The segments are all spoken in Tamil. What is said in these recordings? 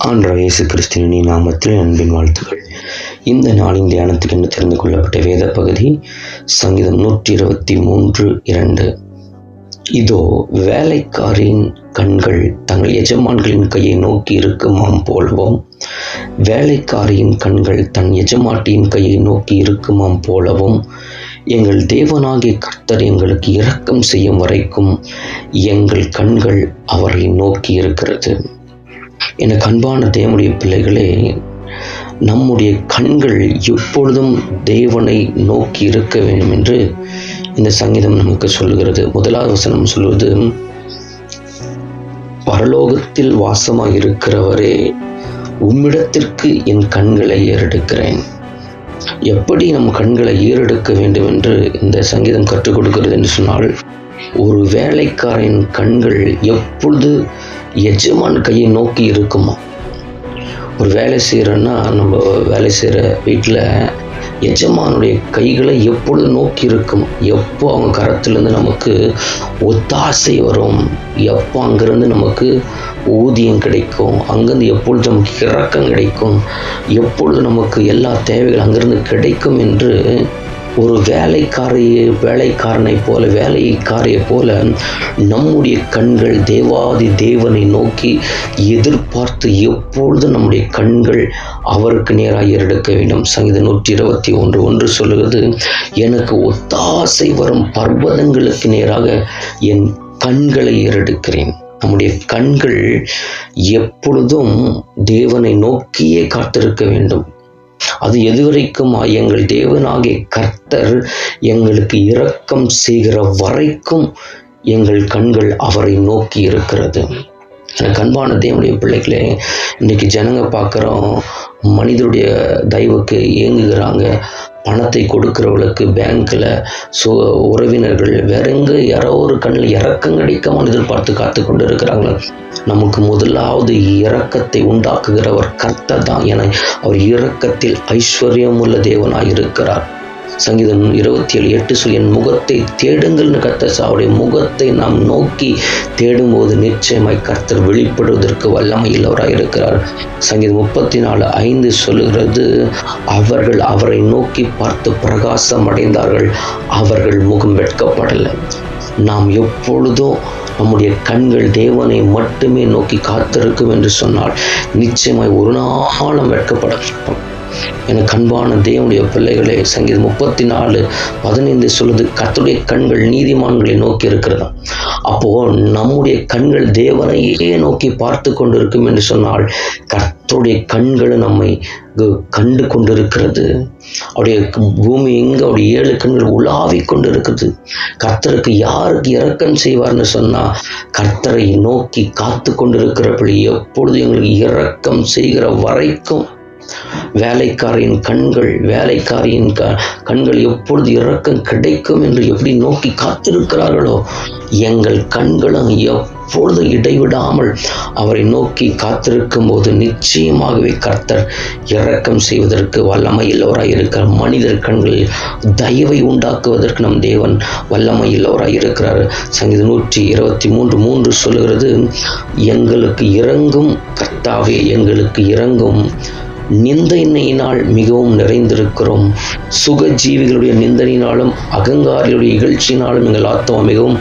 ஆண்டவர் இயேசு கிறிஸ்துவின் நாமத்தில் அன்பின் வாழ்த்துக்கள். இந்த நாளின் தியானத்துக்கு என்று தெரிந்து கொள்ளப்பட்ட வேத பகுதி சங்கீதம் 123:2. இதோ வேலைக்காரின் கண்கள் தங்கள் எஜமான்களின் கையை நோக்கி இருக்குமாம் போலவும், வேலைக்காரியின் கண்கள் தன் எஜமாட்டியின் கையை நோக்கி இருக்குமாம் போலவும், எங்கள் தேவனாகிய கர்த்தர் எங்களுக்கு இரக்கம் செய்யும் வரைக்கும் எங்கள் கண்கள் அவரை நோக்கி இருக்கிறது. எனக்கு அன்பான தேவனுடைய பிள்ளைகளே, நம்முடைய கண்கள் எப்பொழுதும் தேவனை நோக்கி இருக்க வேண்டும் என்று இந்த சங்கீதம் நமக்கு சொல்லுகிறது. முதலாவது வசனம் சொல்வது, பரலோகத்தில் வாசமாய் இருக்கிறவரே, உம்மிடத்திற்கு என் கண்களை ஏறெடுக்கிறேன். எப்படி நம் கண்களை ஏறெடுக்க வேண்டும் என்று இந்த சங்கீதம் கற்றுக் கொடுக்கிறது என்று சொன்னால், ஒரு வேலைக்காரன் கண்கள் எப்பொழுது எஜமான் கையை நோக்கி இருக்குமா? ஒரு வேலை செய்கிறோன்னா, நம்ம வேலை செய்கிற வீட்டில் எஜமானுடைய கைகளை எப்பொழுது நோக்கி இருக்கும்? எப்போ அவங்க கரத்துலேருந்து நமக்கு ஒத்தாசை வரும், எப்போ அங்கேருந்து நமக்கு ஊதியம் கிடைக்கும், அங்கேருந்து எப்பொழுது நமக்கு இரக்கம் கிடைக்கும், எப்பொழுது நமக்கு எல்லா தேவைகள் அங்கேருந்து கிடைக்கும் என்று ஒரு வேலைக்காரனை போல, வேலைக்காரியை போல நம்முடைய கண்கள் தேவாதி தேவனை நோக்கி எதிர்பார்த்து எப்பொழுது நம்முடைய கண்கள் அவருக்கு நேராக ஏறெடுக்க வேண்டும். சங்கீதம் 121:1 சொல்லுகிறது, எனக்கு ஒத்தாசை வரும் பர்வதங்களுக்கு நேராக என் கண்களை ஏறெடுக்கிறேன். நம்முடைய கண்கள் எப்பொழுதும் தேவனை நோக்கியே காத்திருக்க வேண்டும். அது எதுவரைக்கும்? எங்கள் தேவனாகிய கர்த்தர் எங்களுக்கு இரக்கம் செய்கிற வரைக்கும் எங்கள் கண்கள் அவரை நோக்கி இருக்கிறது. எனக்கு அன்பான தேவனுடைய பிள்ளைகளே, இன்னைக்கு ஜனங்க பார்க்குறோம், மனிதருடைய தயவுக்கு ஏங்குகிறாங்க. பணத்தை கொடுக்கிறவர்களுக்கு பேங்க்கில் உறவினர்கள் வேற எங்கே யாரோ ஒரு கண்ணில் இரக்கம் கிடைக்காம எதிர்பார்த்து காத்து கொண்டு இருக்கிறாங்க. நமக்கு முதலாவது இரக்கத்தை உண்டாக்குகிறவர் கர்த்தர் தான். என அவர் இரக்கத்தில் ஐஸ்வர்யம் உள்ள தேவனாய் இருக்கிறார். சங்கீதம் 27:8 சொல்லி, என் முகத்தை தேடுங்கள்னு கர்த்தர், அவருடைய முகத்தை நாம் நோக்கி தேடும்போது நிச்சயமாய் கர்த்தர் வெளிப்படுவதற்கு வல்லமையுள்ளவராய் இருக்கிறார். சங்கீதம் 34:5 சொல்லுகிறது, அவர்கள் அவரை நோக்கி பார்த்து பிரகாசம் அடைந்தார்கள், அவர்கள் முகம் வெட்கப்படலை. நாம் எப்பொழுதும் நம்முடைய கண்கள் தேவனை மட்டுமே நோக்கி காத்திருக்கும் என்று சொன்னால் நிச்சயமாய் ஒரு நாளும் வெட்கப்பட மாட்டோம். எனக்கு அன்பான தேவனுடைய பிள்ளைகளே, சங்கீதம் 34:15 சொல்லுது, கர்த்தருடைய கண்கள் நீதிமான்களை நோக்கி இருக்கிறதா. அப்போ நம்முடைய கண்கள் தேவனையே நோக்கி பார்த்து கொண்டிருக்கும் என்று சொன்னால் கர்த்தருடைய கண்கள் நம்மை கண்டு கொண்டிருக்கிறது. அவருடைய பூமி எங்க அவருடைய 7 கண்கள் உலாவிக் கொண்டு இருக்குது. கர்த்தருக்கு யாருக்கு இரக்கம் செய்வார்னு சொன்னா, கர்த்தரை நோக்கி காத்து கொண்டிருக்கிறபடி எப்பொழுது எங்களுக்கு இரக்கம் செய்கிற வரைக்கும் வேலைக்காரியின் கண்கள் எப்பொழுது இரக்கம் கிடைக்கும் என்று எப்படி நோக்கி காத்திருக்கிறார்களோ, எங்கள் கண்களும் எப்பொழுது இடைவிடாமல் அவரை நோக்கி காத்திருக்கும் போது நிச்சயமாகவே கர்த்தர் இரக்கம் செய்வதற்கு வல்லமையுள்ளவராய் இருக்கிறார். மனிதர் கண்களில் தயவை உண்டாக்குவதற்கு நம் தேவன் வல்லமையுள்ளவராய் இருக்கிறார். சங்கீதம் 123:3 சொல்லுகிறது, எங்களுக்கு இரங்கும் கர்த்தாவே, எங்களுக்கு இரங்கும், நிந்தனையினால் மிகவும் நிறைந்திருக்கிறோம். சுகஜீவிகளுடைய நிந்தனையினாலும் அகங்காரிகளுடைய இகழ்ச்சியினாலும் எங்கள் ஆத்மா மிகவும்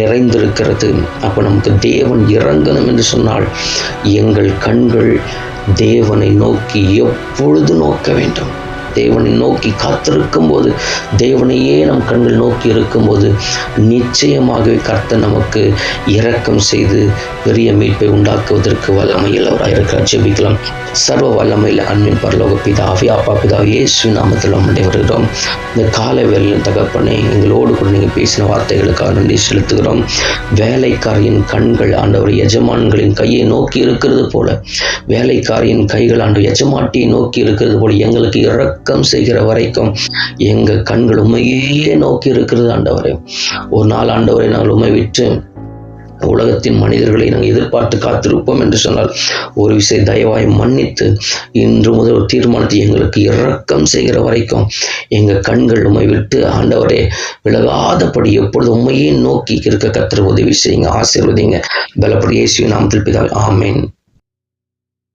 நிறைந்திருக்கிறது. அப்போ நமக்கு தேவன் இறங்கணும் என்று சொன்னால் எங்கள் கண்கள் தேவனை நோக்கி எப்பொழுது நோக்க வேண்டும். தேவனை நோக்கி காத்திருக்கும் போது, தேவனையே நம் கண்கள் நோக்கி இருக்கும்போது நிச்சயமாகவே கர்த்தர் நமக்கு இரக்கம் செய்து பெரிய மீட்பை உண்டாக்குவதற்கு வல்லமையுள்ளவராக இருக்கிறார். ஜெபிக்கலாம். சர்வ வல்லமையில் அன்பின் பரலோக பிதாவே, அப்பா பிதாவே, இயேசு நாமத்தில் நம்முடைய வருகிறோம். இந்த காலை வேளையில் தகப்பனே, எங்களோடு கூட நீங்கள் பேசின வார்த்தைகளுக்காக நன்றி செலுத்துகிறோம். வேலைக்காரியின் கண்கள் ஆண்டவர் எஜமான்களின் கையை நோக்கி இருக்கிறது போல, வேலைக்காரியின் கைகள் ஆண்டவர் எஜமாட்டியை நோக்கி இருக்கிறது போல, எங்களுக்கு இரக்கம் செய்கிற வரைக்கும் எங்கள் கண்கள் உண்மையே நோக்கி இருக்கிறது ஆண்டவரே. ஒரு நாள் ஆண்டவரை நாங்கள் உண்மை விட்டு உலகத்தின் மனிதர்களை நாங்கள் எதிர்பார்த்து காத்திருப்போம் என்று சொன்னால் ஒரு விஷயம் தயவாய் மன்னித்து இன்று முதல் ஒரு தீர்மானத்தை எங்களுக்கு இரக்கம் செய்கிற வரைக்கும் எங்கள் கண்கள் உம்மை விட்டு ஆண்டவரே விலகாதபடி எப்பொழுது உண்மையே நோக்கி இருக்க கர்த்தர் உதவி செய்யுங்க, ஆசீர்வதிங்க. பலப்படி இயேசுவின் நாமத்தில் பிதாவே, ஆமென்.